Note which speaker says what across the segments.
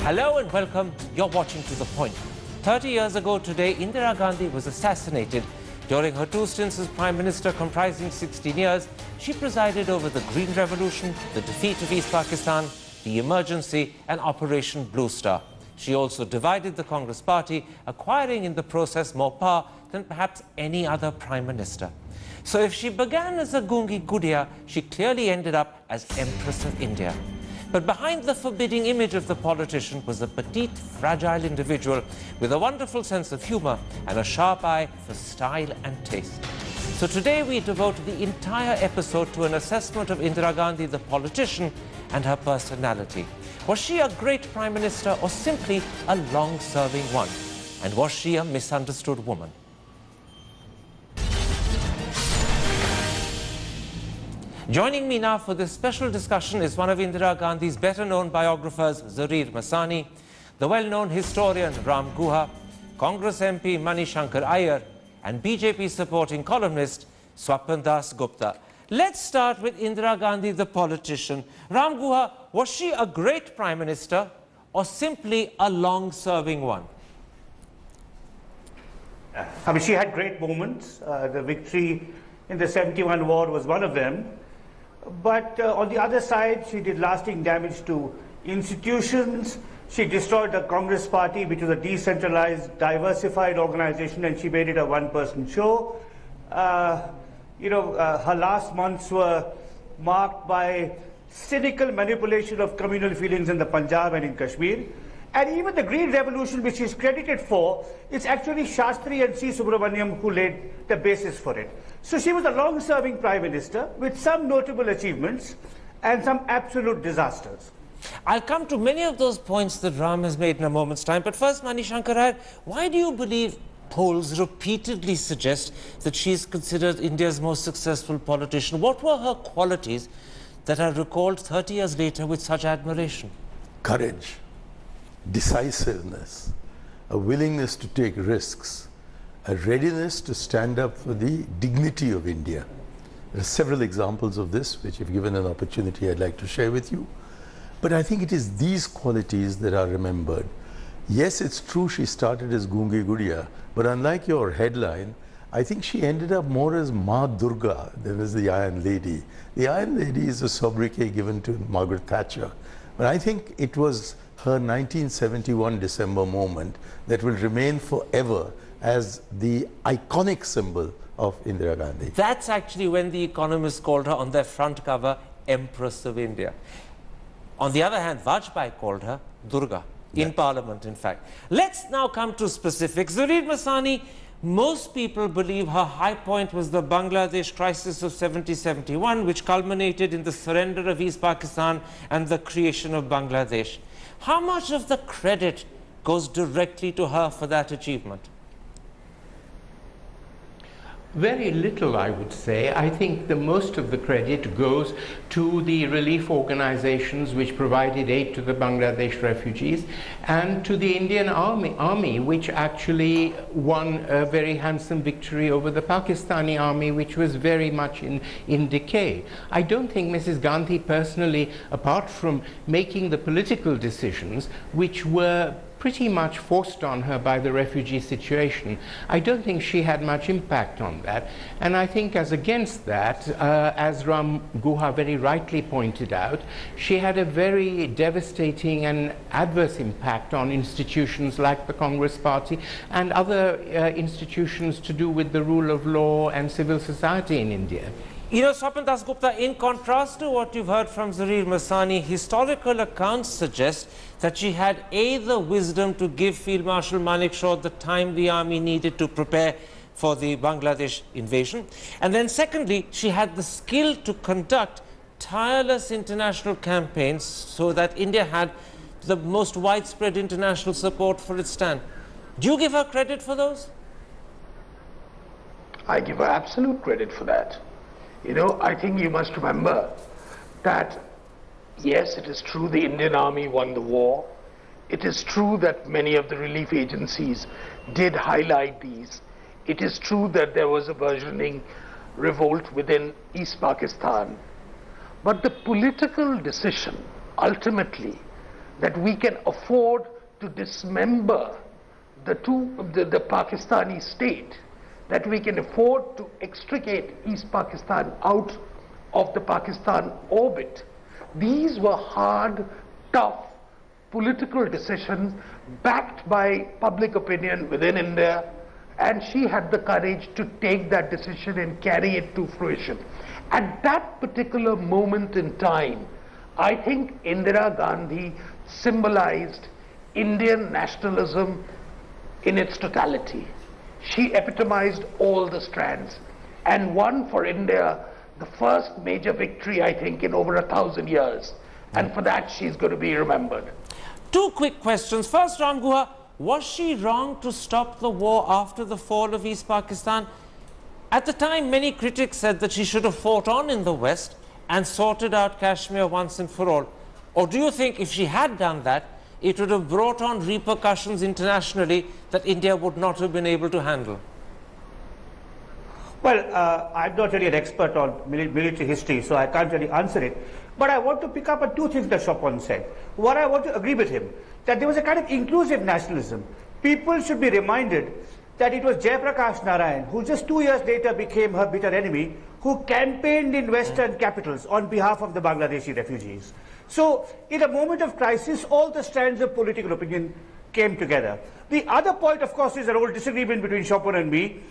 Speaker 1: Hello and welcome. You're watching To The Point. 30 years ago today, Indira Gandhi was assassinated. During her two stints as Prime Minister comprising 16 years, she presided over the Green Revolution, the defeat of East Pakistan, the emergency and Operation Blue Star. She also divided the Congress Party, acquiring in the process more power than perhaps any other Prime Minister. So if she began as a Gungi Gudiya, she clearly ended up as Empress of India. But behind the forbidding image of the politician was a petite, fragile individual with a wonderful sense of humor and a sharp eye for style and taste. So today we devote the entire episode to an assessment of Indira Gandhi, the politician, and her personality. Was she a great Prime Minister or simply a long-serving one? And was she a misunderstood woman? Joining me now for this special discussion is one of Indira Gandhi's better-known biographers, Zarir Masani, the well-known historian Ram Guha, Congress MP Mani Shankar Iyer, and BJP supporting columnist Swapan Das Gupta. Let's start with Indira Gandhi, the politician. Ram Guha, was she a great Prime Minister or simply a long-serving one?
Speaker 2: I mean, she had great moments. The victory in the 71 war was one of them. But on the other side, she did lasting damage to institutions. She destroyed the Congress Party, which was a decentralized, diversified organization, and she made it a one-person show. Her last months were marked by cynical manipulation of communal feelings in the Punjab and in Kashmir. And even the Green Revolution, which she's credited for, it's actually Shastri and C. Subramaniam who laid the basis for it. So she was a long-serving Prime Minister with some notable achievements and some absolute disasters.
Speaker 1: I'll come to many of those points that Ram has made in a moment's time. But first, Mani Shankar Iyer, why do you believe polls repeatedly suggest that she's considered India's most successful politician? What were her qualities that are recalled 30 years later with such admiration?
Speaker 3: Courage, decisiveness, a willingness to take risks, a readiness to stand up for the dignity of India. There are several examples of this, which if given an opportunity I'd like to share with you. But I think it is these qualities that are remembered. Yes, it's true she started as Gungi Gudiya, but unlike your headline, I think she ended up more as Ma Durga than as the Iron Lady. The Iron Lady is a sobriquet given to Margaret Thatcher. But I think it was her 1971 December moment that will remain forever as the iconic symbol of Indira Gandhi.
Speaker 1: That's actually when the Economist called her on their front cover Empress of India. On the other hand, Vajpayee called her Durga, in Parliament, in fact. Let's now come to specifics. Zarir Masani, most people believe her high point was the Bangladesh crisis of 70-71, which culminated in the surrender of East Pakistan and the creation of Bangladesh. How much of the credit goes directly to her for that achievement?
Speaker 4: Very little, I would say. I think the most of the credit goes to the relief organizations which provided aid to the Bangladesh refugees and to the Indian army, which actually won a very handsome victory over the Pakistani army, which was very much in decay. I don't think Mrs. Gandhi personally, apart from making the political decisions, which were pretty much forced on her by the refugee situation, I don't think she had much impact on that. And I think as against that, as Ram Guha very rightly pointed out, she had a very devastating and adverse impact on institutions like the Congress Party and other institutions to do with the rule of law and civil society in India.
Speaker 1: You know, Swapan Das Gupta, in contrast to what you've heard from Zarir Masani, historical accounts suggest that she had the wisdom to give Field Marshal Manekshaw the time the army needed to prepare for the Bangladesh invasion. And then secondly, she had the skill to conduct tireless international campaigns so that India had the most widespread international support for its stand. Do you give her credit for those?
Speaker 5: I give her absolute credit for that. You know, I think you must remember that, yes, it is true the Indian Army won the war. It is true that many of the relief agencies did highlight these. It is true that there was a burgeoning revolt within East Pakistan. But the political decision ultimately that we can afford to dismember the Pakistani state, that we can afford to extricate East Pakistan out of the Pakistan orbit. These were hard, tough political decisions backed by public opinion within India, and she had the courage to take that decision and carry it to fruition. At that particular moment in time, I think Indira Gandhi symbolized Indian nationalism in its totality. She epitomized all the strands and won for India the first major victory, I think, in over 1,000 years. And for that, she's going to be remembered.
Speaker 1: Two quick questions. First, Ram Guha, was she wrong to stop the war after the fall of East Pakistan? At the time, many critics said that she should have fought on in the West and sorted out Kashmir once and for all. Or do you think if she had done that, it would have brought on repercussions internationally that India would not have been able to handle?
Speaker 2: Well, I'm not really an expert on military history, so I can't really answer it. But I want to pick up on two things that Chopin said. One, I want to agree with him, that there was a kind of inclusive nationalism. People should be reminded that it was Jayaprakash Narayan, who just 2 years later became her bitter enemy, who campaigned in Western capitals on behalf of the Bangladeshi refugees. So, in a moment of crisis, all the strands of political opinion came together. The other point, of course, is an old disagreement between Chopin and me.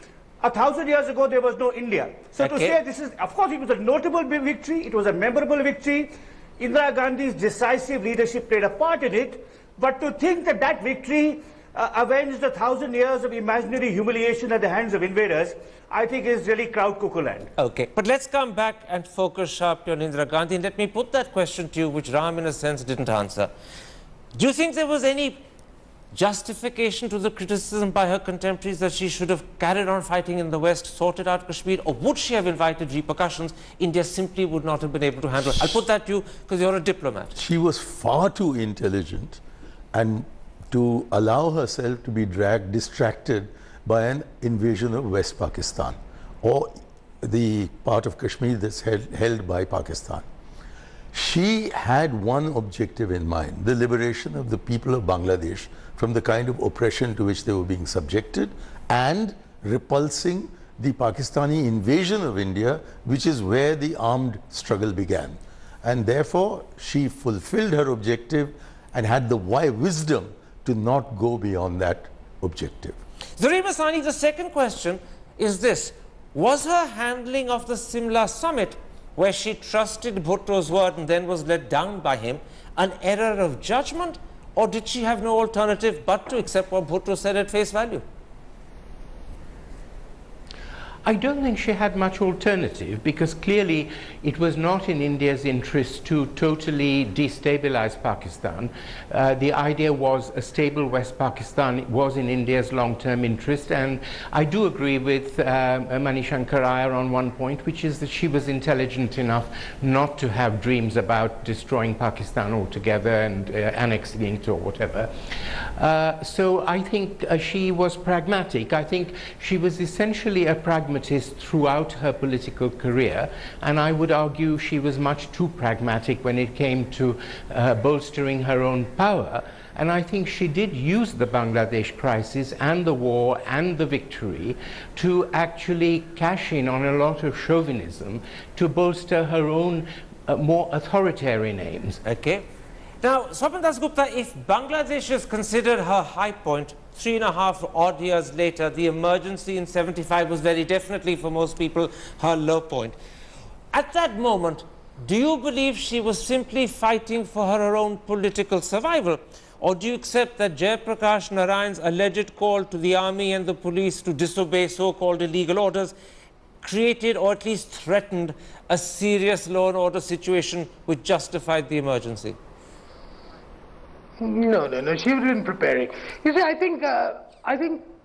Speaker 2: 1,000 years ago, there was no India. So to say this is, of course, it was a notable victory, it was a memorable victory. Indira Gandhi's decisive leadership played a part in it. But to think that that victory avenged 1,000 years of imaginary humiliation at the hands of invaders, I think is really crowd cuckoo land.
Speaker 1: Okay, but let's come back and focus sharply on Indira Gandhi. And let me put that question to you, which Ram, in a sense, didn't answer. Do you think there was any justification to the criticism by her contemporaries that she should have carried on fighting in the West, sorted out Kashmir, or would she have invited repercussions India simply would not have been able to handle? I'll put that to you because you're a diplomat.
Speaker 3: She was far too intelligent and to allow herself to be distracted by an invasion of West Pakistan or the part of Kashmir that's held by Pakistan. She had one objective in mind, the liberation of the people of Bangladesh from the kind of oppression to which they were being subjected and repulsing the Pakistani invasion of India, which is where the armed struggle began. And therefore, she fulfilled her objective and had the wisdom to not go beyond that objective.
Speaker 1: Zareen Masani, the second question is this. Was her handling of the Simla summit, where she trusted Bhutto's word and then was let down by him, an error of judgment, or did she have no alternative but to accept what Bhutto said at face value?
Speaker 4: I don't think she had much alternative, because clearly it was not in India's interest to totally destabilize Pakistan. The idea was a stable West Pakistan was in India's long-term interest, and I do agree with Manishankar Iyer on one point, which is that she was intelligent enough not to have dreams about destroying Pakistan altogether and annexing it or whatever. So I think she was pragmatic. I think she was essentially a pragmatist throughout her political career, and I would argue she was much too pragmatic when it came to bolstering her own power. And I think she did use the Bangladesh crisis and the war and the victory to actually cash in on a lot of chauvinism to bolster her own more authoritarian aims.
Speaker 1: Okay. Now, Swapan Dasgupta, if Bangladesh is considered her high point, 3.5 odd years later, the emergency in 75 was very definitely, for most people, her low point. At that moment, do you believe she was simply fighting for her own political survival? Or do you accept that Jayaprakash Narayan's alleged call to the army and the police to disobey so-called illegal orders created or at least threatened a serious law and order situation which justified the emergency?
Speaker 5: No, she wasn't preparing. You see, I think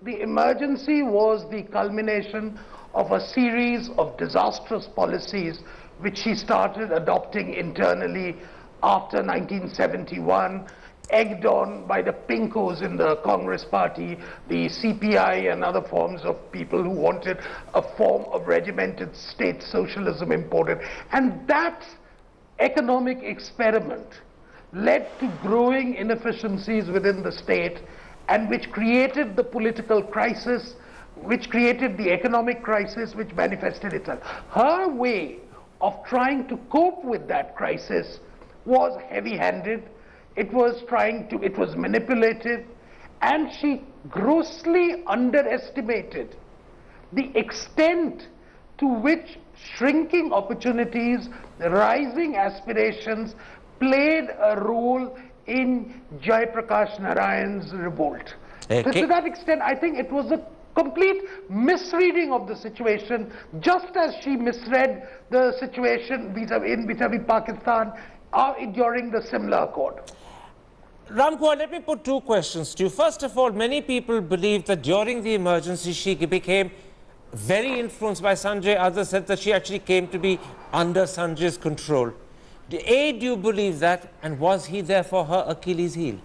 Speaker 5: the emergency was the culmination of a series of disastrous policies which she started adopting internally after 1971, egged on by the pinkos in the Congress party, the CPI and other forms of people who wanted a form of regimented state socialism imported. And that economic experiment led to growing inefficiencies within the state and which created the political crisis, which created the economic crisis, which manifested itself. Her way of trying to cope with that crisis was heavy-handed, it was manipulative, and she grossly underestimated the extent to which shrinking opportunities, rising aspirations played a role in Jayaprakash Narayan's revolt. To that extent, I think it was a complete misreading of the situation, just as she misread the situation vis-a-vis Pakistan during the Simla Accord.
Speaker 1: Ram Kumar, let me put two questions to you. First of all, many people believe that during the emergency she became very influenced by Sanjay. Others said that she actually came to be under Sanjay's control. A, do you believe that, and was he therefore her Achilles heel?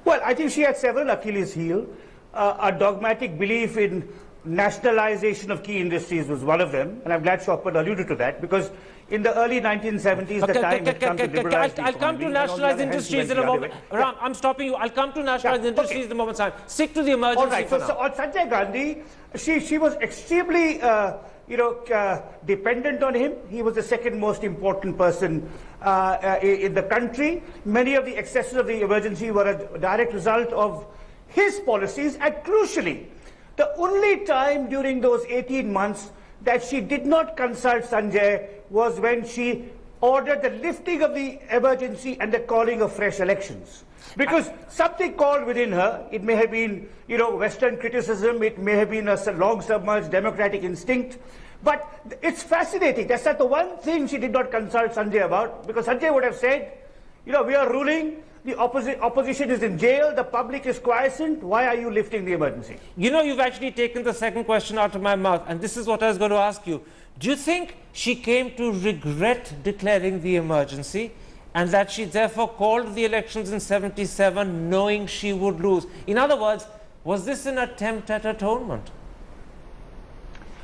Speaker 2: Well, I think she had several Achilles heel. A dogmatic belief in nationalization of key industries was one of them, and I'm glad Shaukat alluded to that, because in the early 1970s, the time had come to liberalize the
Speaker 1: I'll come to nationalized industries in a moment. Ram, I'm stopping you. I'll come to nationalized industries in a moment. Stick to the emergency.
Speaker 2: All right. So on Sanjay Gandhi, she was extremely dependent on him. He was the second most important person in the country. Many of the excesses of the emergency were a direct result of his policies, and crucially, the only time during those 18 months that she did not consult Sanjay was when she ordered the lifting of the emergency and the calling of fresh elections. Because something called within her, it may have been, Western criticism, it may have been a long submerged democratic instinct, but it's fascinating. That's not the one thing she did not consult Sanjay about, because Sanjay would have said, we are ruling, the opposition is in jail, the public is quiescent, why are you lifting the emergency?
Speaker 1: You've actually taken the second question out of my mouth, and this is what I was going to ask you. Do you think she came to regret declaring the emergency, and that she therefore called the elections in 77 knowing she would lose? In other words, was this an attempt at atonement?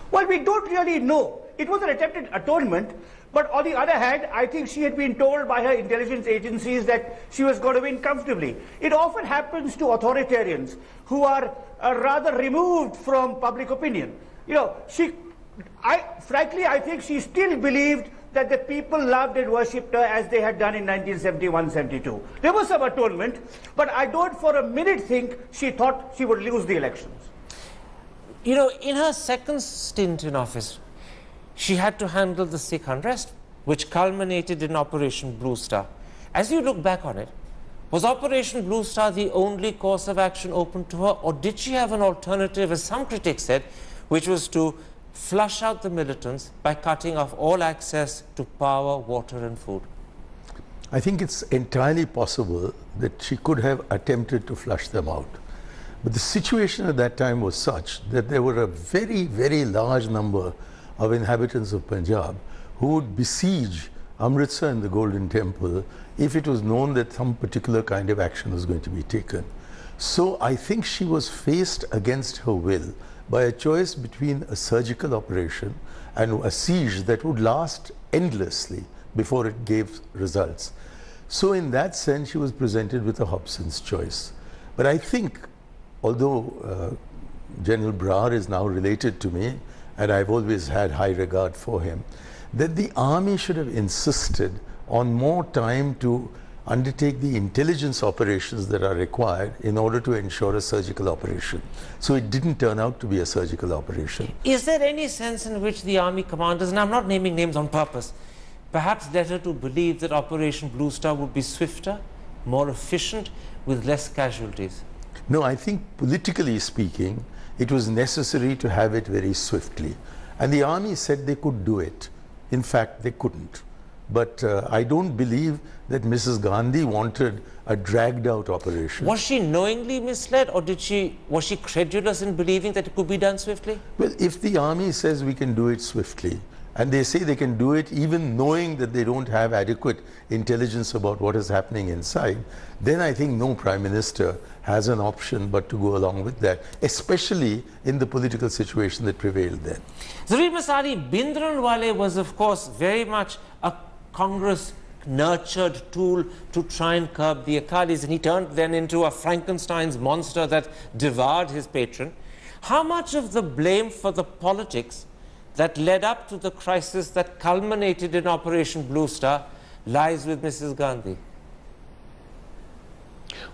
Speaker 2: Well, we don't really know. It was an attempted atonement, but on the other hand, I think she had been told by her intelligence agencies that she was going to win comfortably. It often happens to authoritarians who are rather removed from public opinion. Frankly, I think she still believed that the people loved and worshipped her as they had done in 1971-72. There was some atonement, but I don't for a minute think she thought she would lose the elections.
Speaker 1: In her second stint in office, she had to handle the Sikh unrest, which culminated in Operation Blue Star. As you look back on it, was Operation Blue Star the only course of action open to her, or did she have an alternative, as some critics said, which was to flush out the militants by cutting off all access to power, water and food?
Speaker 3: I think it's entirely possible that she could have attempted to flush them out. But the situation at that time was such that there were a very, very large number of inhabitants of Punjab who would besiege Amritsar and the Golden Temple if it was known that some particular kind of action was going to be taken. So I think she was faced against her will by a choice between a surgical operation and a siege that would last endlessly before it gave results. So in that sense, she was presented with a Hobson's choice. But I think, although General Brar is now related to me, and I've always had high regard for him, that the army should have insisted on more time to undertake the intelligence operations that are required in order to ensure a surgical operation. So it didn't turn out to be a surgical operation.
Speaker 1: Is there any sense in which the army commanders, and I'm not naming names on purpose, perhaps led her to believe that Operation Blue Star would be swifter, more efficient, with less casualties?
Speaker 3: No, I think politically speaking, it was necessary to have it very swiftly. And the army said they could do it. In fact, they couldn't. But I don't believe that Mrs. Gandhi wanted a dragged-out operation.
Speaker 1: Was she knowingly misled, or was she credulous in believing that it could be done swiftly?
Speaker 3: Well, if the army says we can do it swiftly, and they say they can do it even knowing that they don't have adequate intelligence about what is happening inside, then I think no Prime Minister has an option but to go along with that, especially in the political situation that prevailed then.
Speaker 1: Zarir Masari, Bhindranwale was of course very much a Congress nurtured tool to try and curb the Akalis, and he turned then into a Frankenstein's monster that devoured his patron. How much of the blame for the politics that led up to the crisis that culminated in Operation Blue Star lies with Mrs. Gandhi?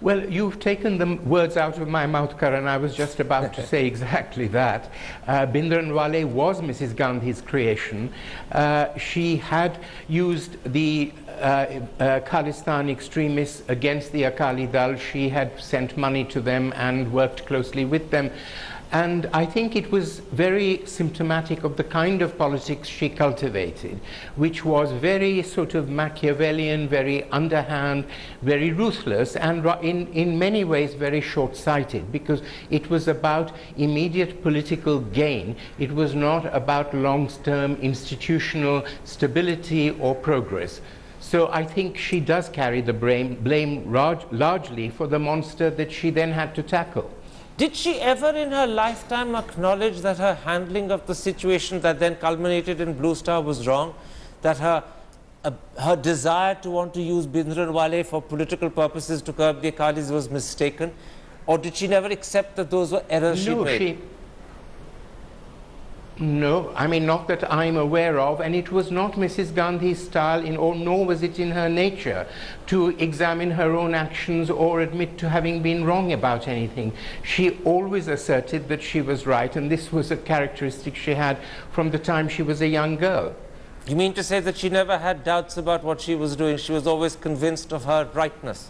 Speaker 4: Well, you've taken the words out of my mouth, Karan. I was just about to say exactly that. Bhindranwale was Mrs. Gandhi's creation. She had used the Khalistan extremists against the Akali Dal. She had sent money to them and worked closely with them. And I think it was very symptomatic of the kind of politics she cultivated, which was very sort of Machiavellian, very underhand, very ruthless, and in many ways very short-sighted, because it was about immediate political gain. It was not about long-term institutional stability or progress. So I think she does carry the blame largely for the monster that she then had to tackle.
Speaker 1: Did she ever in her lifetime acknowledge that her handling of the situation that then culminated in Blue Star was wrong? That her desire to want to use Bhindranwale for political purposes to curb the Akalis was mistaken? Or did she never accept that those were errors she made?
Speaker 4: No, I mean, not that I'm aware of, and it was not Mrs. Gandhi's style, nor was it in her nature to examine her own actions or admit to having been wrong about anything. She always asserted that she was right, and this was a characteristic she had from the time she was a young girl.
Speaker 1: You mean to say that she never had doubts about what she was doing? She was always convinced of her rightness?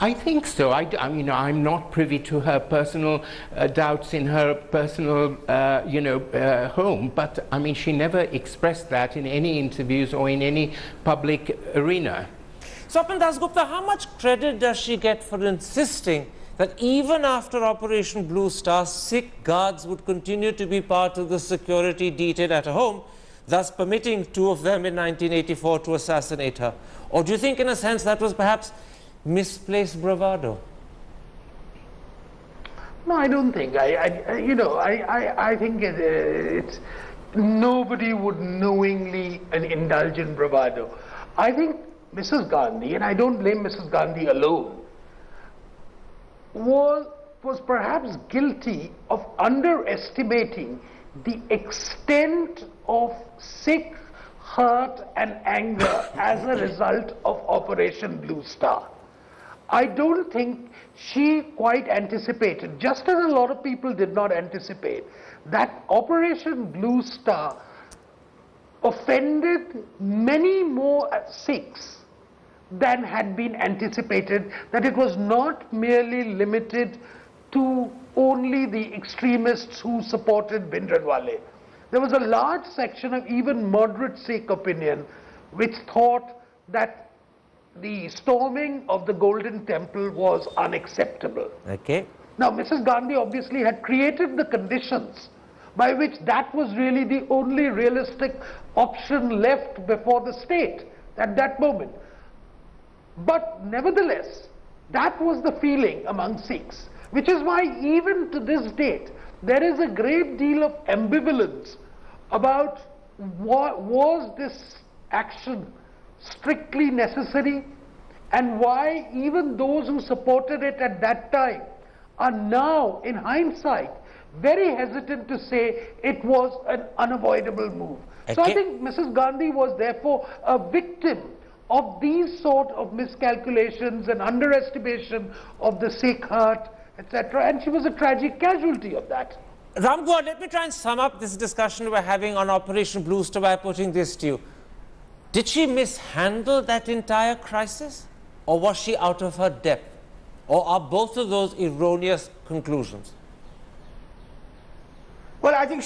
Speaker 4: I think so. I mean, I'm not privy to her personal doubts in her personal, home, but I mean, she never expressed that in any interviews or in any public arena.
Speaker 1: Swapan Dasgupta, how much credit does she get for insisting that even after Operation Blue Star, Sikh guards would continue to be part of the security detail at her home, thus permitting two of them in 1984 to assassinate her? Or do you think, in a sense, that was perhaps misplaced bravado?
Speaker 5: No, I don't think. I think it's nobody would knowingly indulge in bravado. I think Mrs. Gandhi, and I don't blame Mrs. Gandhi alone, was perhaps guilty of underestimating the extent of Sikh hurt and anger as a result of Operation Blue Star. I don't think she quite anticipated, just as a lot of people did not anticipate, that Operation Blue Star offended many more Sikhs than had been anticipated, that it was not merely limited to only the extremists who supported Bhindranwale. There was a large section of even moderate Sikh opinion which thought that the storming of the Golden Temple was unacceptable.
Speaker 1: Okay.
Speaker 5: Now, Mrs. Gandhi obviously had created the conditions by which that was really the only realistic option left before the state at that moment. But nevertheless, that was the feeling among Sikhs, which is why even to this date, there is a great deal of ambivalence about was this action strictly necessary, and why even those who supported it at that time are now, in hindsight, very hesitant to say it was an unavoidable move. So I think Mrs. Gandhi was therefore a victim of these sort of miscalculations and underestimation of the Sikh heart, etc., and she was a tragic casualty of that.
Speaker 1: Ram Gowar, let me try and sum up this discussion we're having on Operation Blue Star by putting this to you. Did she mishandle that entire crisis, or was she out of her depth? Or are both of those erroneous conclusions?
Speaker 2: Well, I think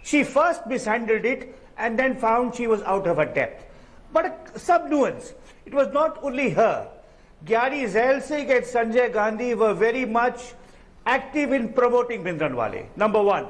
Speaker 2: she first mishandled it and then found she was out of her depth. But a sub-nuance, it was not only her. Gyari Zail Singh and Sanjay Gandhi were very much active in promoting Bhindranwale, number one.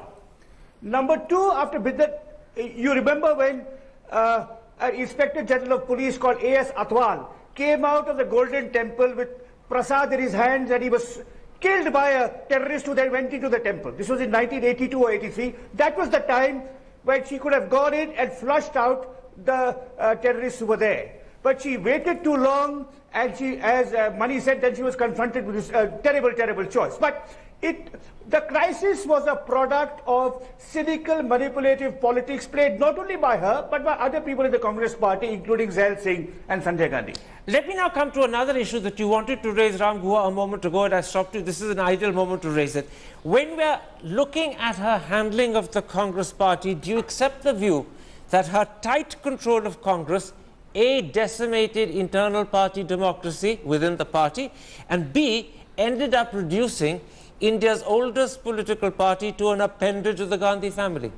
Speaker 2: Number two, after Bhindran, you remember when an Inspector General of Police called A.S. Atwal came out of the Golden Temple with Prasad in his hands, and he was killed by a terrorist who then went into the temple. This was in 1982 or 83. That was the time when she could have gone in and flushed out the terrorists who were there. But she waited too long, and she, as Mani said, then she was confronted with this terrible, terrible choice. But the crisis was a product of cynical, manipulative politics played not only by her, but by other people in the Congress party, including Zail Singh and Sanjay Gandhi.
Speaker 1: Let me now come to another issue that you wanted to raise, Ram Guha, a moment ago, and I stopped you. This is an ideal moment to raise it. When we're looking at her handling of the Congress party, do you accept the view that her tight control of Congress, A, decimated internal party democracy within the party, and B, ended up reducing India's oldest political party to an appendage of the Gandhi family?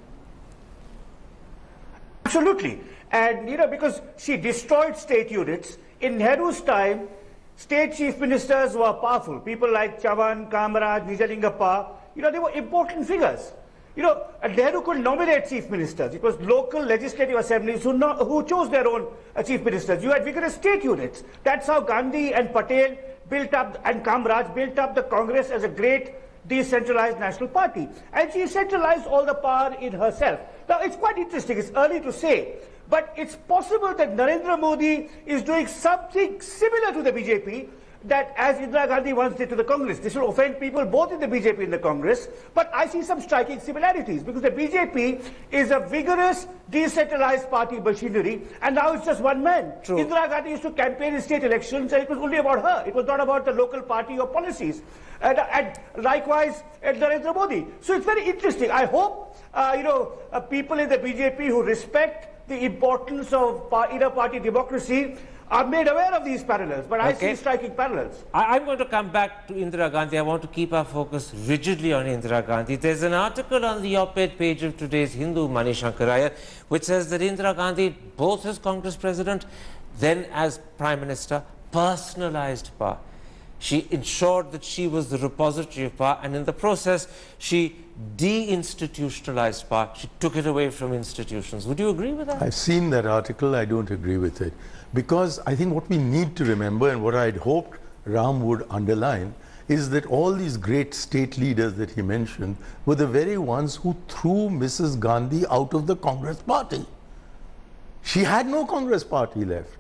Speaker 2: Absolutely. And, you know, because she destroyed state units. In Nehru's time, state chief ministers were powerful. People like Chavan, Kamaraj, Nijalingappa, you know, they were important figures. You know, Nehru could nominate chief ministers. It was local legislative assemblies who chose their own chief ministers. You had vigorous state units. That's how Gandhi and Patel built up, and Kamaraj built up the Congress as a great decentralized national party. And she centralized all the power in herself. Now, it's quite interesting. It's early to say, but it's possible that Narendra Modi is doing something similar to the BJP, that as Indira Gandhi once did to the Congress. This will offend people both in the BJP and the Congress, but I see some striking similarities, because the BJP is a vigorous, decentralized party machinery, and now it's just one man.
Speaker 1: True.
Speaker 2: Indira Gandhi used to campaign in state elections, and it was only about her. It was not about the local party or policies. And likewise, Narendra Modi. So it's very interesting. I hope, people in the BJP who respect the importance of inner party democracy are made aware of these parallels, but I see striking parallels.
Speaker 1: I'm going to come back to Indira Gandhi. I want to keep our focus rigidly on Indira Gandhi. There's an article on the op-ed page of today's Hindu, Mani Shankar Iyer, which says that Indira Gandhi, both as Congress president, then as Prime Minister, personalized power. She ensured that she was the repository of power, and in the process, she deinstitutionalized power. She took it away from institutions. Would you agree with that?
Speaker 3: I've seen that article. I don't agree with it. Because I think what we need to remember, and what I'd hoped Ram would underline, is that all these great state leaders that he mentioned were the very ones who threw Mrs. Gandhi out of the Congress party. She had no Congress party left.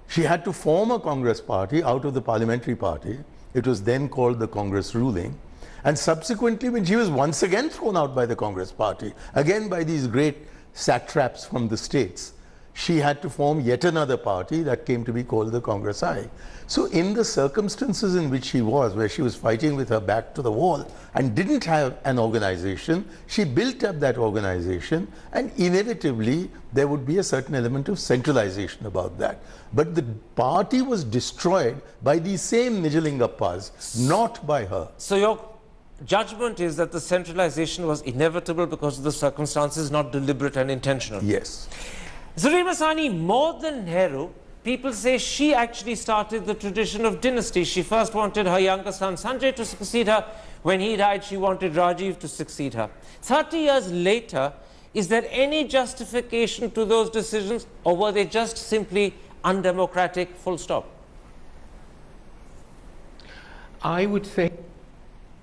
Speaker 3: She had to form a Congress party out of the parliamentary party. It was then called the Congress ruling. And subsequently, when she was once again thrown out by the Congress party, again by these great satraps from the states, she had to form yet another party that came to be called the Congress I. So in the circumstances in which she was, where she was fighting with her back to the wall and didn't have an organization, she built up that organization, and inevitably there would be a certain element of centralization about that. But the party was destroyed by these same Nijalingappas, not by her.
Speaker 1: So your judgment is that the centralization was inevitable because of the circumstances, not deliberate and intentional?
Speaker 3: Yes.
Speaker 1: Zareen Masani, more than Nehru, people say she actually started the tradition of dynasty. She first wanted her younger son Sanjay to succeed her. When he died, she wanted Rajiv to succeed her. 30 years later, is there any justification to those decisions, or were they just simply undemocratic, full stop?
Speaker 4: I would say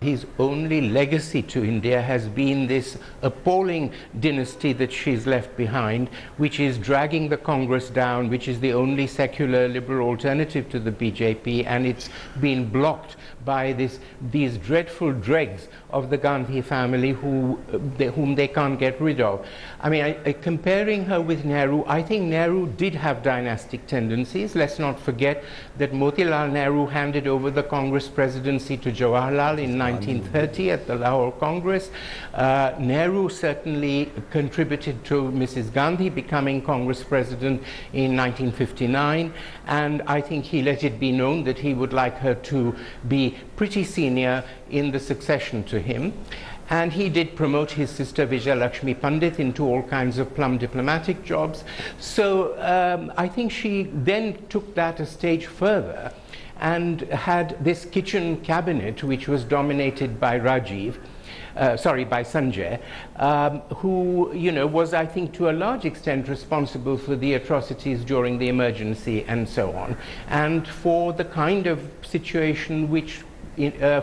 Speaker 4: his only legacy to India has been this appalling dynasty that she's left behind, which is dragging the Congress down, which is the only secular liberal alternative to the BJP, and it's been blocked by these dreadful dregs of the Gandhi family whom they can't get rid of. I mean, comparing her with Nehru, I think Nehru did have dynastic tendencies. Let's not forget that Motilal Nehru handed over the Congress presidency to Jawaharlal in 1930 at the Lahore Congress. Nehru certainly contributed to Mrs. Gandhi becoming Congress president in 1959, and I think he let it be known that he would like her to be pretty senior in the succession to him. And he did promote his sister Vijaya Lakshmi Pandit into all kinds of plum diplomatic jobs. So I think she then took that a stage further and had this kitchen cabinet, which was dominated by by Sanjay, who, was, I think, to a large extent responsible for the atrocities during the emergency and so on, and for the kind of situation which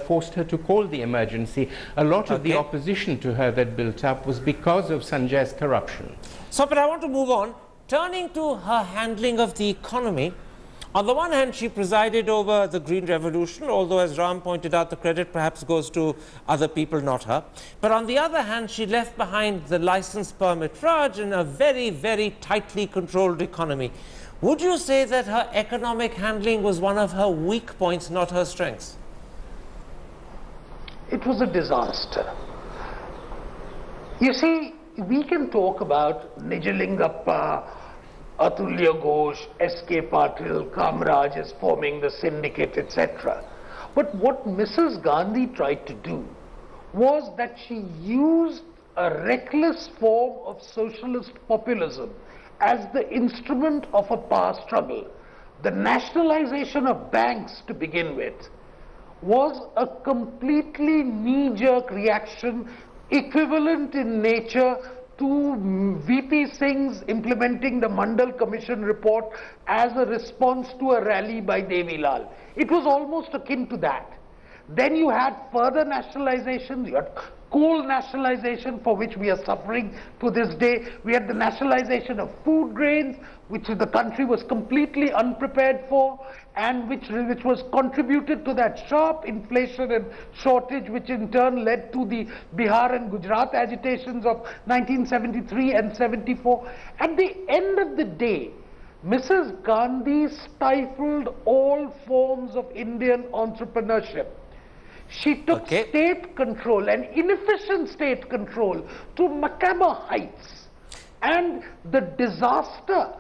Speaker 4: forced her to call the emergency. A lot of the opposition to her that built up was because of Sanjay's corruption.
Speaker 1: So, but I want to move on. turning to her handling of the economy, on the one hand, she presided over the Green Revolution, although, as Ram pointed out, the credit perhaps goes to other people, not her. But on the other hand, she left behind the license permit Raj in a very, very tightly controlled economy. Would you say that her economic handling was one of her weak points, not her strengths?
Speaker 5: It was a disaster. You see, we can talk about Nijalingappa, Atulya Ghosh, S.K. Patil, Kamraj is forming the syndicate, etc. But what Mrs. Gandhi tried to do was that she used a reckless form of socialist populism as the instrument of a power struggle. The nationalization of banks, to begin with, was a completely knee-jerk reaction, equivalent in nature to VP Singh's implementing the Mandal Commission report as a response to a rally by Devi Lal. It was almost akin to that. Then you had further nationalization, you had coal nationalization, for which we are suffering to this day. We had the nationalization of food grains, which the country was completely unprepared for, and which was contributed to that sharp inflation and shortage, which in turn led to the Bihar and Gujarat agitations of 1973 and 74. At the end of the day, Mrs. Gandhi stifled all forms of Indian entrepreneurship. She took state control, and inefficient state control, to macabre heights. And the disaster,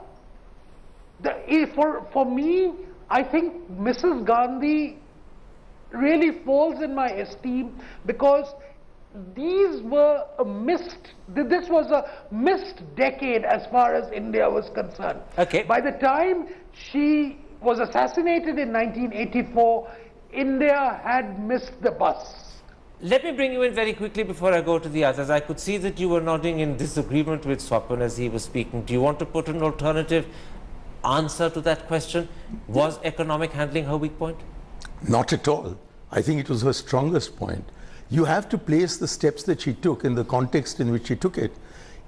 Speaker 5: for me, I think Mrs. Gandhi really falls in my esteem, because this was a missed decade as far as India was concerned. By the time she was assassinated in 1984, India had missed the bus.
Speaker 1: Let me bring you in very quickly before I go to the others. I could see that you were nodding in disagreement with Swapan as he was speaking. Do you want to put an alternative answer to that question? Was economic handling her weak point?
Speaker 3: Not at all. I think it was her strongest point. You have to place the steps that she took in the context in which she took it.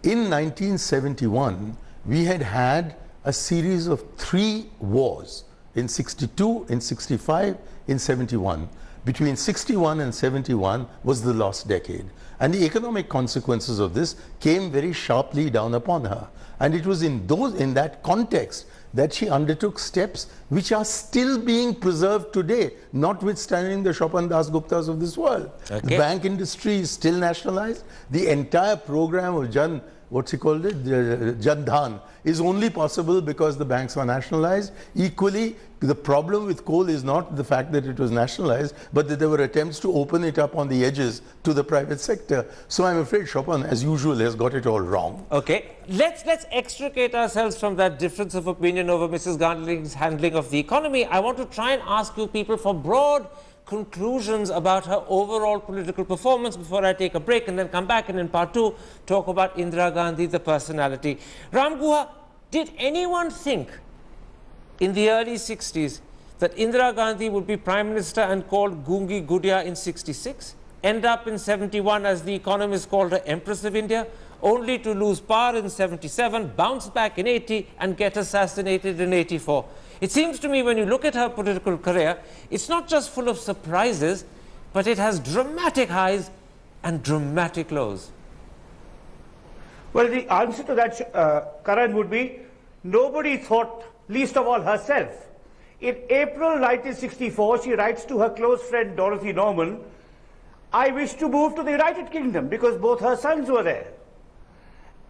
Speaker 3: In 1971, we had had a series of 3 wars. In 62, in 65, in 71. Between 61 and 71 was the lost decade. And the economic consequences of this came very sharply down upon her. And it was in that context that she undertook steps which are still being preserved today, notwithstanding the Chopin Das Guptas of this world. The bank industry is still nationalized. The entire program of Jan Dhan is only possible because the banks were nationalized. Equally, the problem with coal is not the fact that it was nationalized, but that there were attempts to open it up on the edges to the private sector. So I'm afraid Chopin, as usual, has got it all wrong.
Speaker 1: Okay, let's extricate ourselves from that difference of opinion over Mrs. Gandhi's handling of the economy. I want to try and ask you people for broad conclusions about her overall political performance before I take a break, and then come back and in part 2 talk about Indira Gandhi, the personality. Ram Guha, did anyone think in the early 60s that Indira Gandhi would be Prime Minister and called Gungi Gudia in 66, end up in 71 as the Economist called her Empress of India, only to lose power in 77, bounce back in 80 and get assassinated in 84? It seems to me when you look at her political career, it's not just full of surprises, but it has dramatic highs and dramatic lows.
Speaker 2: Well, the answer to that, Karan, would be nobody thought, least of all herself. In April 1964, she writes to her close friend Dorothy Norman, "I wish to move to the United Kingdom," because both her sons were there.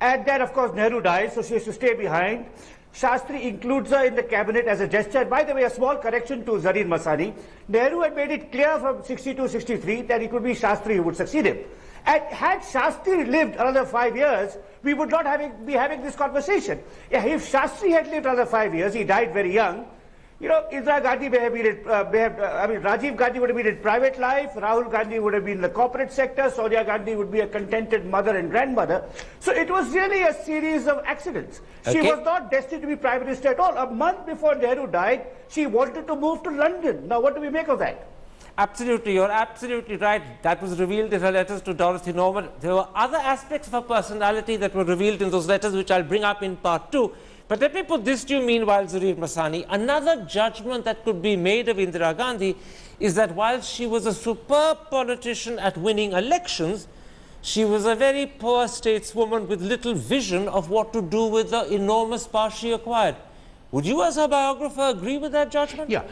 Speaker 2: And then, of course, Nehru dies, so she has to stay behind. Shastri includes her in the cabinet as a gesture. By the way, a small correction to Zareen Masani. Nehru had made it clear from 62-63 that it would be Shastri who would succeed him. And had Shastri lived another 5 years, we would not be having this conversation. Yeah, if Shastri had lived another 5 years, he died very young, you know, Indira Gandhi may have been, Rajiv Gandhi would have been in private life, Rahul Gandhi would have been in the corporate sector, Sonia Gandhi would be a contented mother and grandmother. So it was really a series of accidents. She was not destined to be Prime Minister at all. A month before Nehru died, she wanted to move to London. Now, what do we make of that?
Speaker 1: Absolutely, you're absolutely right. That was revealed in her letters to Dorothy Norman. There were other aspects of her personality that were revealed in those letters, which I'll bring up in part 2. But let me put this to you meanwhile, Zarir Masani. Another judgment that could be made of Indira Gandhi is that while she was a superb politician at winning elections, she was a very poor stateswoman with little vision of what to do with the enormous power she acquired. Would you, as her biographer, agree with that judgment?
Speaker 4: Yeah.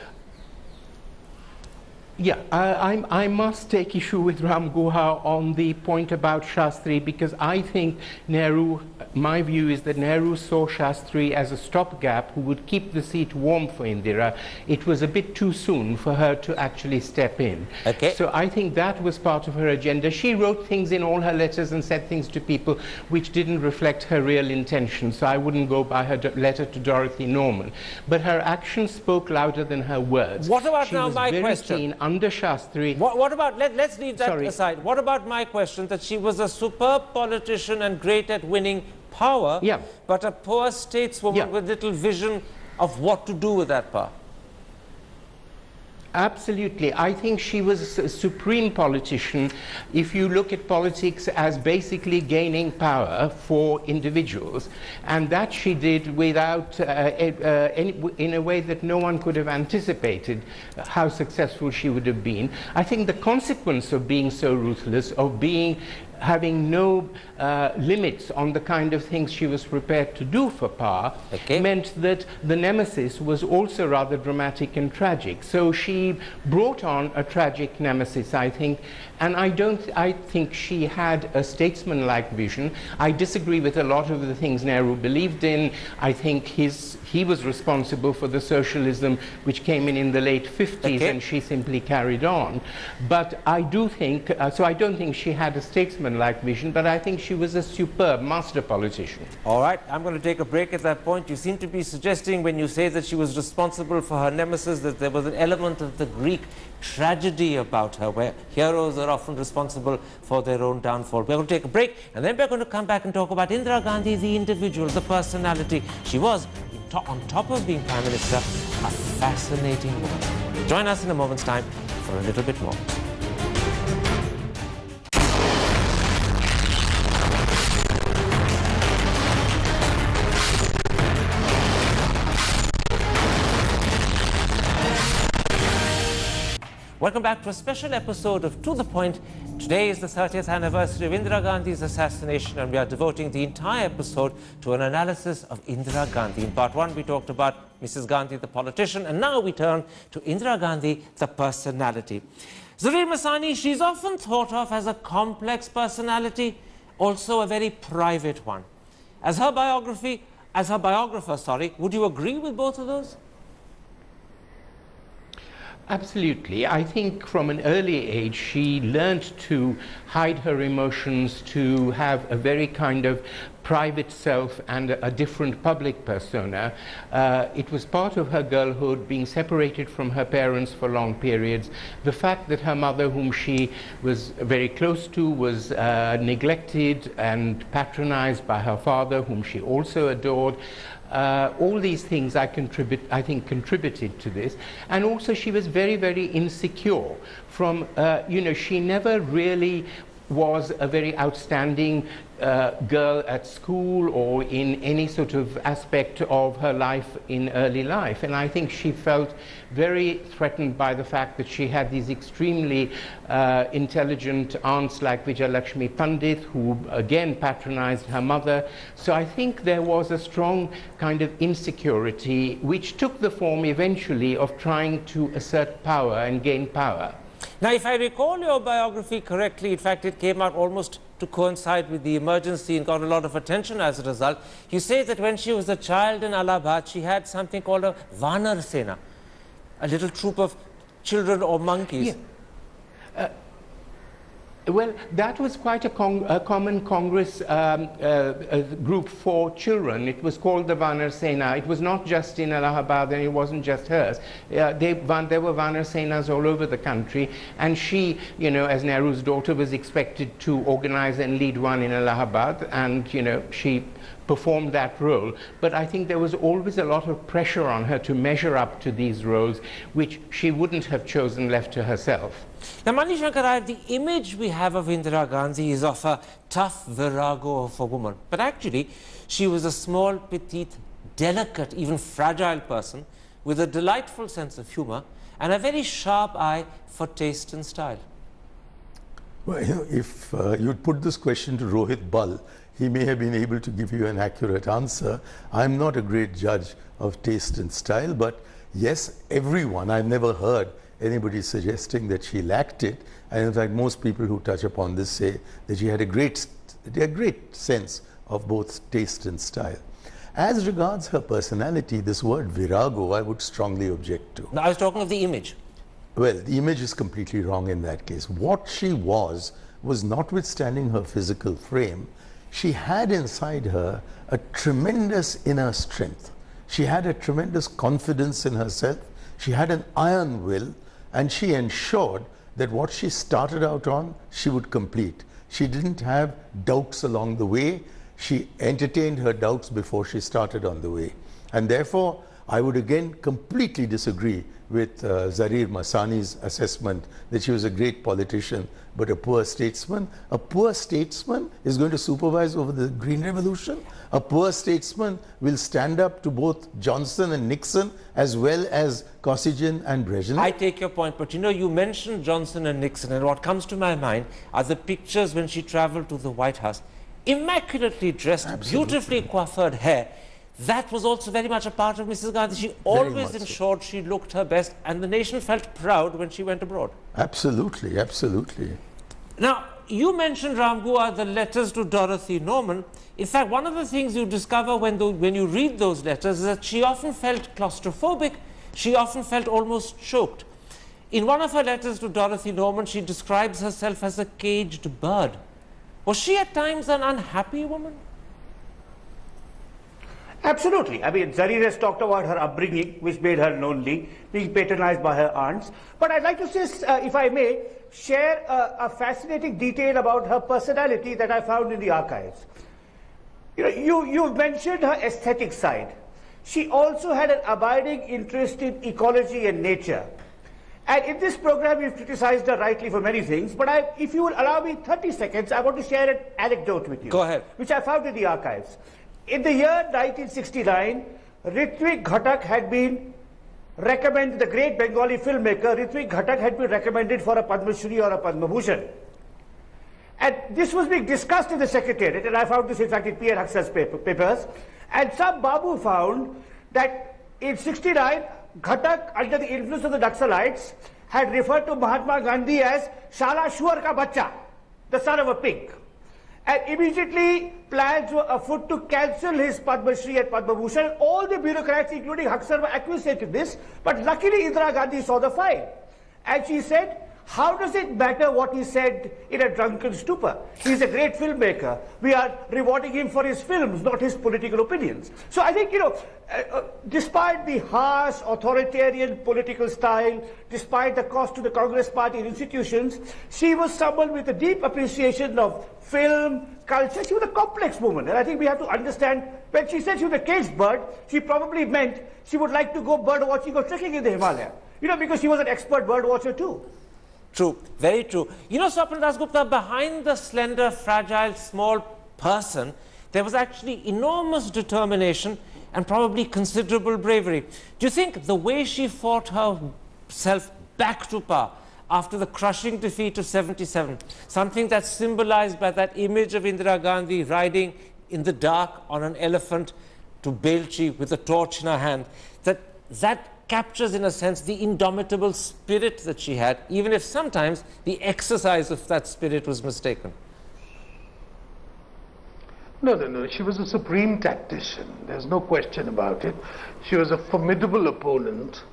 Speaker 4: Yeah, I must take issue with Ram Guha on the point about Shastri, because I think Nehru, my view is that Nehru saw Shastri as a stopgap who would keep the seat warm for Indira. It was a bit too soon for her to actually step in.
Speaker 1: Okay.
Speaker 4: So I think that was part of her agenda. She wrote things in all her letters and said things to people which didn't reflect her real intention. So I wouldn't go by her letter to Dorothy Norman. But her actions spoke louder than her words.
Speaker 1: What about
Speaker 4: she
Speaker 1: now
Speaker 4: was
Speaker 1: my
Speaker 4: very
Speaker 1: question?
Speaker 4: Keen under Shastri.
Speaker 1: What about, let's leave that
Speaker 4: Sorry.
Speaker 1: aside. What about my question that she was a superb politician and great at winning power,
Speaker 4: Yeah.
Speaker 1: but a poor stateswoman
Speaker 4: Yeah.
Speaker 1: with little vision of what to do with that power?
Speaker 4: Absolutely. I think she was a supreme politician if you look at politics as basically gaining power for individuals. And that she did without, in a way that no one could have anticipated how successful she would have been. I think the consequence of being so ruthless, of having no limits on the kind of things she was prepared to do for power,
Speaker 1: Okay.
Speaker 4: meant that the nemesis was also rather dramatic and tragic. So she brought on a tragic nemesis, I think, and I think she had a statesman-like vision. I disagree with a lot of the things Nehru believed in. I think he was responsible for the socialism which came in the late 50s,
Speaker 1: Okay.
Speaker 4: and she simply carried on. But I do think, so I don't think she had a statesman-like vision, but I think she was a superb master politician.
Speaker 1: All right, I'm going to take a break at that point. You seem to be suggesting when you say that she was responsible for her nemesis that there was an element of the Greek tragedy about her, where heroes are often responsible for their own downfall. We're going to take a break, and then we're going to come back and talk about Indira Gandhi, the individual, the personality. She was, on top of being Prime Minister, a fascinating woman. Join us in a moment's time for a little bit more. Welcome back to a special episode of To The Point. Today is the 30th anniversary of Indira Gandhi's assassination, and we are devoting the entire episode to an analysis of Indira Gandhi. In part one, we talked about Mrs. Gandhi, the politician, and now we turn to Indira Gandhi, the personality. Zarir Masani, she's often thought of as a complex personality, also a very private one. As her biographer, would you agree with both of those?
Speaker 4: Absolutely. I think from an early age she learned to hide her emotions, to have a very kind of private self and a different public persona. It was part of her girlhood, being separated from her parents for long periods. The fact that her mother, whom she was very close to, was neglected and patronized by her father, whom she also adored. All these things I think contributed to this. And also she was very, very insecure. She never really was a very outstanding girl at school or in any sort of aspect of her life in early life. And I think she felt very threatened by the fact that she had these extremely intelligent aunts like Vijayalakshmi Pandit, who again patronized her mother. So I think there was a strong kind of insecurity which took the form eventually of trying to assert power and gain power.
Speaker 1: Now, if I recall your biography correctly, in fact, it came out almost to coincide with the emergency and got a lot of attention as a result. You say that when she was a child in Allahabad, she had something called a Vanar Sena, a little troop of children or monkeys.
Speaker 4: Yeah. Well, that was quite a common Congress group for children. It was called the Vanar Sena. It was not just in Allahabad, and it wasn't just hers. There were Vanar Senas all over the country, and she, as Nehru's daughter, was expected to organize and lead one in Allahabad, and, she performed that role. But I think there was always a lot of pressure on her to measure up to these roles, which she wouldn't have chosen left to herself.
Speaker 1: Now, Mani Shankar Rao, the image we have of Indira Gandhi is of a tough virago of a woman. But actually, she was a small, petite, delicate, even fragile person with a delightful sense of humor and a very sharp eye for taste and style.
Speaker 3: Well, you know, if you'd put this question to Rohit Bal, he may have been able to give you an accurate answer. I'm not a great judge of taste and style, but yes, everyone, I've never heard anybody suggesting that she lacked it. And in fact, most people who touch upon this say that she had a great sense of both taste and style. As regards her personality, this word virago, I would strongly object to.
Speaker 1: Now, I was talking of the image.
Speaker 3: Well, the image is completely wrong in that case. What she was notwithstanding her physical frame, she had inside her a tremendous inner strength. She had a tremendous confidence in herself. She had an iron will, and she ensured that what she started out on, she would complete. She didn't have doubts along the way. She entertained her doubts before she started on the way. And therefore, I would again completely disagree with Zarir Masani's assessment that she was a great politician but a poor statesman. A poor statesman is going to supervise over the Green Revolution. A poor statesman will stand up to both Johnson and Nixon as well as Kosygin and Brezhnev.
Speaker 1: I take your point, but you know, you mentioned Johnson and Nixon, and what comes to my mind are the pictures when she traveled to the White House. Immaculately dressed, beautifully coiffured hair. That was also very much a part of Mrs. Gandhi. She always ensured she looked her best, and the nation felt proud when she went abroad.
Speaker 3: Absolutely, absolutely.
Speaker 1: Now, you mentioned, Ram Gua, the letters to Dorothy Norman. In fact, one of the things you discover when you read those letters is that she often felt claustrophobic. She often felt almost choked. In one of her letters to Dorothy Norman, she describes herself as a caged bird. Was she at times an unhappy woman?
Speaker 2: Absolutely. I mean, Zarir has talked about her upbringing, which made her lonely, being patronized by her aunts. But I'd like to just, if I may, share a fascinating detail about her personality that I found in the archives. You know, you mentioned her aesthetic side. She also had an abiding interest in ecology and nature. And in this program, you've criticized her rightly for many things, but if you will allow me 30 seconds, I want to share an anecdote with you.
Speaker 1: Go ahead.
Speaker 2: Which I found in the archives. In the year 1969, Ritwik Ghatak had been recommended, the great Bengali filmmaker, Ritwik Ghatak had been recommended for a Padma Shri or a Padma Bhushan. And this was being discussed in the Secretariat, and I found this in fact in P.N. Haksar's papers. And some Babu found that in 69, Ghatak, under the influence of the Naxalites, had referred to Mahatma Gandhi as Shala Shuar ka Bacha, the son of a pig. And immediately plans were afoot to cancel his Padma Shri and Padma Bhushan. All the bureaucrats, including Haksar, were acquiescent in this. But luckily Indira Gandhi saw the file. And she said, how does it matter what he said in a drunken stupor? He's a great filmmaker. We are rewarding him for his films, not his political opinions. So I think, you know, despite the harsh, authoritarian political style, despite the cost to the Congress party and institutions, she was someone with a deep appreciation of film, culture. She was a complex woman. And I think we have to understand, when she said she was a caged bird, she probably meant she would like to go bird watching or trekking in the Himalaya. You know, because she was an expert bird watcher too.
Speaker 1: True, very true. You know, Swapnil Dasgupta, behind the slender, fragile, small person, there was actually enormous determination and probably considerable bravery. Do you think the way she fought herself back to power after the crushing defeat of 77, something that's symbolized by that image of Indira Gandhi riding in the dark on an elephant to Belchi with a torch in her hand, that captures, in a sense, the indomitable spirit that she had, even if sometimes the exercise of that spirit was mistaken?
Speaker 5: No. She was a supreme tactician. There's no question about it. She was a formidable opponent.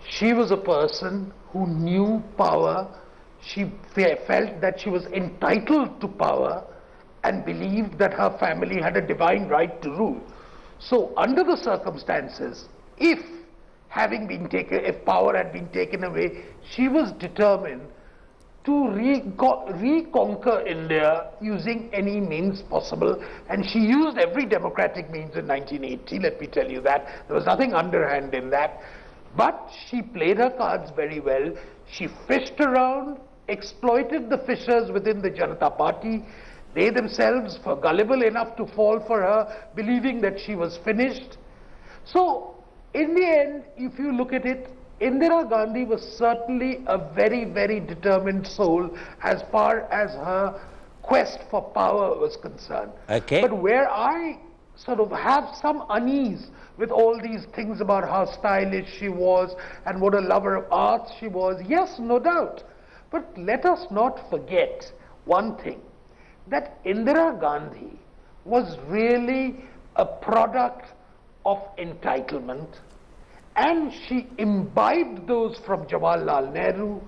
Speaker 5: She was a person who knew power. She felt that she was entitled to power and believed that her family had a divine right to rule. So, under the circumstances, if power had been taken away, she was determined to reconquer India using any means possible, and she used every democratic means in 1980, let me tell you that. There was nothing underhand in that, but she played her cards very well. She fished around, exploited the fissures within the Janata Party. They themselves were gullible enough to fall for her, believing that she was finished. So, in the end, if you look at it, Indira Gandhi was certainly a very, very determined soul as far as her quest for power was concerned.
Speaker 1: Okay.
Speaker 5: But where I sort of have some unease with all these things about how stylish she was and what a lover of art she was, yes, no doubt. But let us not forget one thing, that Indira Gandhi was really a product of entitlement, and she imbibed those from Jawaharlal Nehru,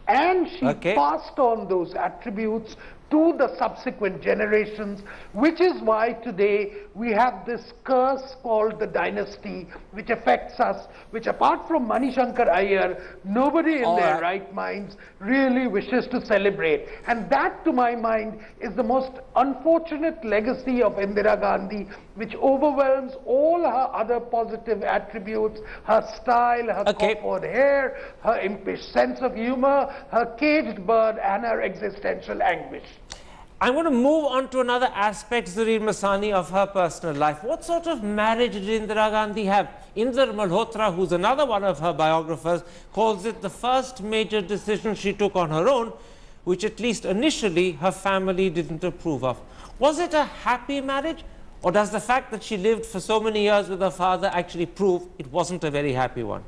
Speaker 5: and she passed on those attributes to the subsequent generations, which is why today we have this curse called the dynasty, which affects us, which apart from Manishankar Iyer, nobody in their right minds really wishes to celebrate. And that, to my mind, is the most unfortunate legacy of Indira Gandhi, which overwhelms all her other positive attributes, her style, her coiffured hair, her impish sense of humor, her caged bird, and her existential anguish.
Speaker 1: I'm going to move on to another aspect, Zahir Masani, of her personal life. What sort of marriage did Indira Gandhi have? Inder Malhotra, who's another one of her biographers, calls it the first major decision she took on her own, which at least initially her family didn't approve of. Was it a happy marriage, or does the fact that she lived for so many years with her father actually prove it wasn't a very happy one?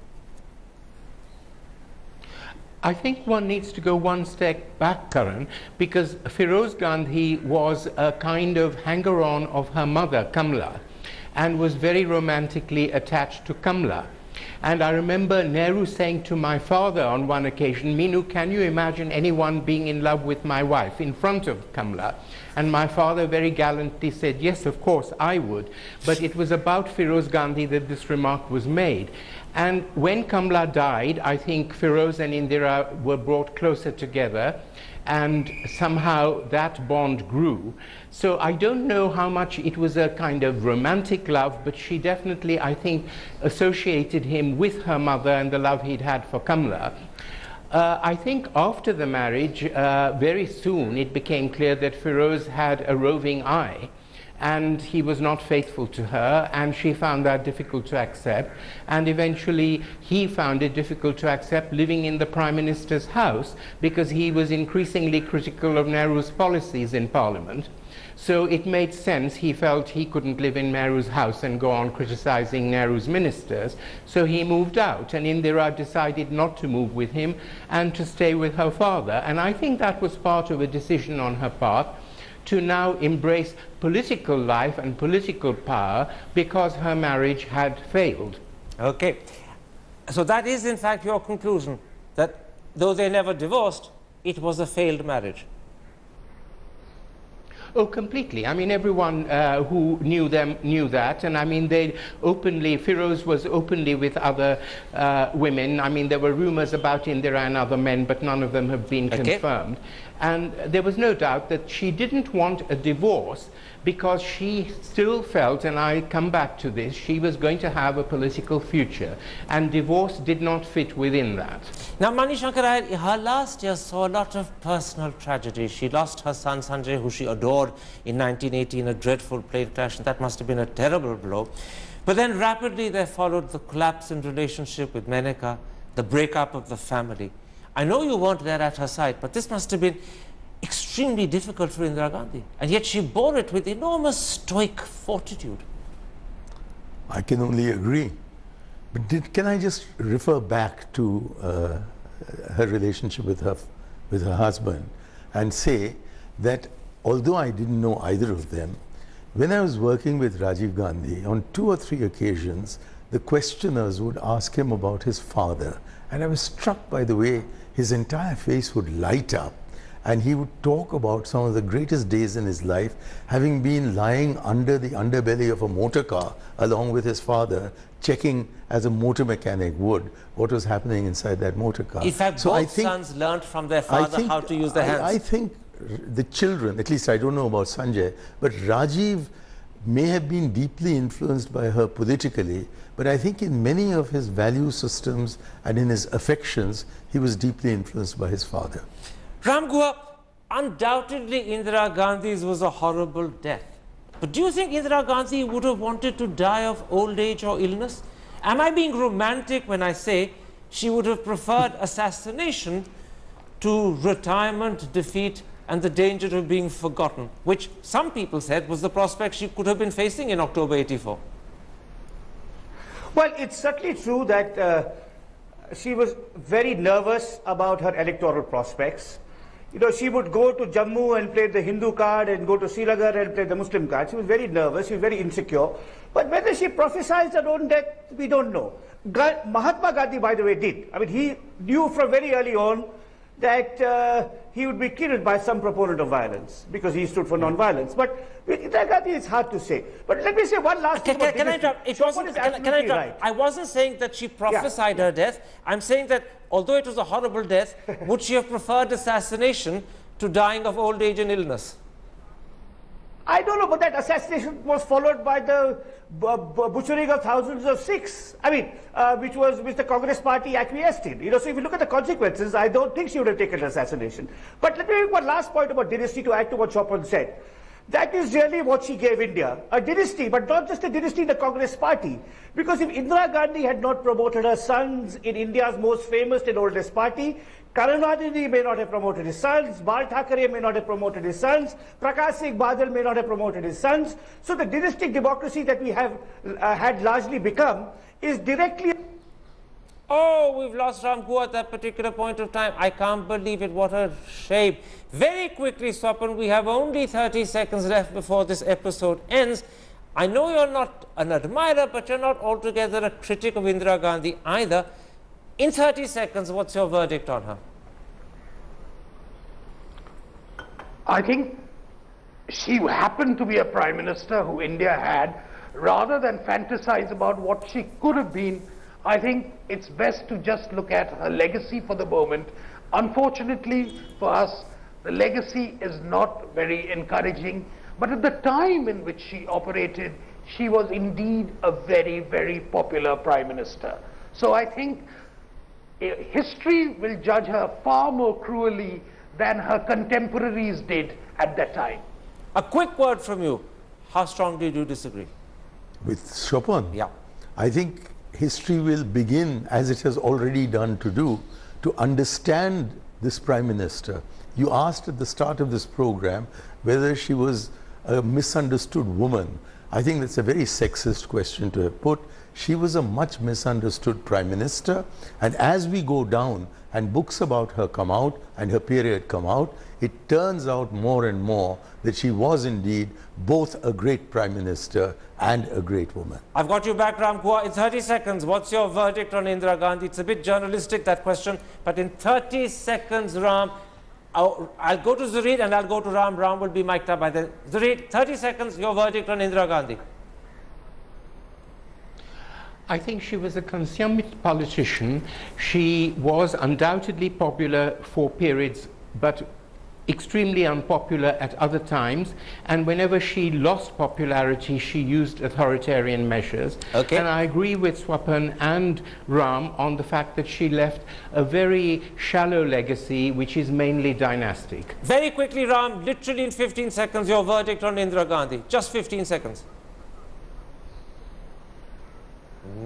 Speaker 4: I think one needs to go one step back, Karan, because Feroz Gandhi was a kind of hanger-on of her mother, Kamla, and was very romantically attached to Kamla. And I remember Nehru saying to my father on one occasion, "Minu, can you imagine anyone being in love with my wife?" in front of Kamla. And my father very gallantly said, "Yes, of course, I would." But it was about Feroz Gandhi that this remark was made. And when Kamla died, I think Feroz and Indira were brought closer together, and somehow that bond grew. So I don't know how much it was a kind of romantic love, but she definitely, I think, associated him with her mother and the love he'd had for Kamla. I think after the marriage, very soon it became clear that Feroz had a roving eye, and he was not faithful to her, and she found that difficult to accept, and eventually he found it difficult to accept living in the Prime Minister's house because he was increasingly critical of Nehru's policies in Parliament. So it made sense, he felt he couldn't live in Nehru's house and go on criticizing Nehru's ministers, so he moved out, and Indira decided not to move with him and to stay with her father. And I think that was part of a decision on her part to now embrace political life and political power because her marriage had failed.
Speaker 1: Okay. So that is in fact your conclusion, that though they never divorced, it was a failed marriage.
Speaker 4: Oh, completely. I mean, everyone who knew them knew that. And I mean, they openly, Feroz was openly with other women. I mean, there were rumors about Indira and other men, but none of them have been confirmed. And there was no doubt that she didn't want a divorce because she still felt, and I come back to this, she was going to have a political future, and divorce did not fit within that.
Speaker 1: Now, Manishankar Iyer, her last year saw a lot of personal tragedy. She lost her son Sanjay, who she adored, in 1980 in a dreadful plane crash, and that must have been a terrible blow. But then rapidly there followed the collapse in relationship with Menaka, the breakup of the family. I know you weren't there at her side, but this must have been extremely difficult for Indira Gandhi, and yet she bore it with enormous stoic fortitude.
Speaker 3: I can only agree. But can I just refer back to her relationship with her husband and say that although I didn't know either of them, when I was working with Rajiv Gandhi, on 2 or 3 occasions, the questioners would ask him about his father. And I was struck by the way his entire face would light up, and he would talk about some of the greatest days in his life, having been lying under the underbelly of a motor car along with his father, checking as a motor mechanic would what was happening inside that motor car.
Speaker 1: In fact, so both sons learned from their father how to use their hands.
Speaker 3: I think the children, at least I don't know about Sanjay, but Rajiv may have been deeply influenced by her politically, but I think in many of his value systems and in his affections, he was deeply influenced by his father.
Speaker 1: Ram Guha, undoubtedly Indira Gandhi's was a horrible death. But do you think Indira Gandhi would have wanted to die of old age or illness? Am I being romantic when I say she would have preferred assassination to retirement, defeat, and the danger of being forgotten, which some people said was the prospect she could have been facing in October 84?
Speaker 2: Well, it's certainly true that she was very nervous about her electoral prospects. You know, she would go to Jammu and play the Hindu card and go to Srinagar and play the Muslim card. She was very nervous, she was very insecure. But whether she prophesied her own death, we don't know. Mahatma Gandhi, by the way, did. I mean, he knew from very early on that he would be killed by some proponent of violence because he stood for non-violence. But with Indira Gandhi, it's hard to say. But let me say one last thing about
Speaker 1: Can I interrupt? Can I interrupt?
Speaker 2: right.
Speaker 1: I wasn't saying that she prophesied her death. I'm saying that although it was a horrible death, would she have preferred assassination to dying of old age and illness?
Speaker 2: I don't know, but that assassination was followed by the butchering of thousands of Sikhs. I mean, which the Congress party acquiesced in. You know, so if you look at the consequences, I don't think she would have taken assassination. But let me make one last point about dynasty to add to what Chopin said. That is really what she gave India, a dynasty, but not just a dynasty in the Congress party. Because if Indira Gandhi had not promoted her sons in India's most famous and oldest party, Karunanidhi may not have promoted his sons, Bal Thackeray may not have promoted his sons, Prakash Singh Badal may not have promoted his sons. So the dynastic democracy that we have had largely become is directly...
Speaker 1: Oh, we've lost Ram Gua at that particular point of time. I can't believe it. What a shame. Very quickly, Swapan, we have only 30 seconds left before this episode ends. I know you're not an admirer, but you're not altogether a critic of Indira Gandhi either. In 30 seconds, what's your verdict on her?
Speaker 5: I think she happened to be a prime minister who India had. Rather than fantasize about what she could have been, I think it's best to just look at her legacy for the moment. Unfortunately for us, the legacy is not very encouraging. But at the time in which she operated, she was indeed a very, very popular prime minister. So I think history will judge her far more cruelly than her contemporaries did at that time.
Speaker 1: A quick word from you. How strongly do you disagree?
Speaker 3: With Chopin?
Speaker 1: Yeah.
Speaker 3: I think history will begin, as it has already done to understand this Prime Minister. You asked at the start of this program whether she was a misunderstood woman. I think that's a very sexist question to have put. She was a much misunderstood Prime Minister, and as we go down and books about her come out and her period come out, it turns out more and more that she was indeed both a great Prime Minister and a great woman.
Speaker 1: I've got you back, Ram Gua. In 30 seconds, what's your verdict on Indira Gandhi? It's a bit journalistic, that question, but in 30 seconds, Ram, I'll go to Zareed and I'll go to Ram. Ram will be mic'd up by then. Zareed, 30 seconds, your verdict on Indira Gandhi.
Speaker 4: I think she was a consummate politician. She was undoubtedly popular for periods, but extremely unpopular at other times, and whenever she lost popularity, she used authoritarian measures.
Speaker 1: Okay.
Speaker 4: And I agree with Swapan and Ram on the fact that she left a very shallow legacy, which is mainly dynastic.
Speaker 1: Very quickly, Ram, literally in 15 seconds, your verdict on Indira Gandhi. Just 15 seconds.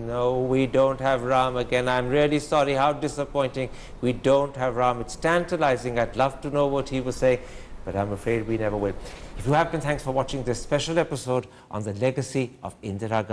Speaker 1: No, we don't have Ram again. I'm really sorry. How disappointing. We don't have Ram. It's tantalizing. I'd love to know what he was saying, but I'm afraid we never will. If you have been, thanks for watching this special episode on the legacy of Indira Gandhi.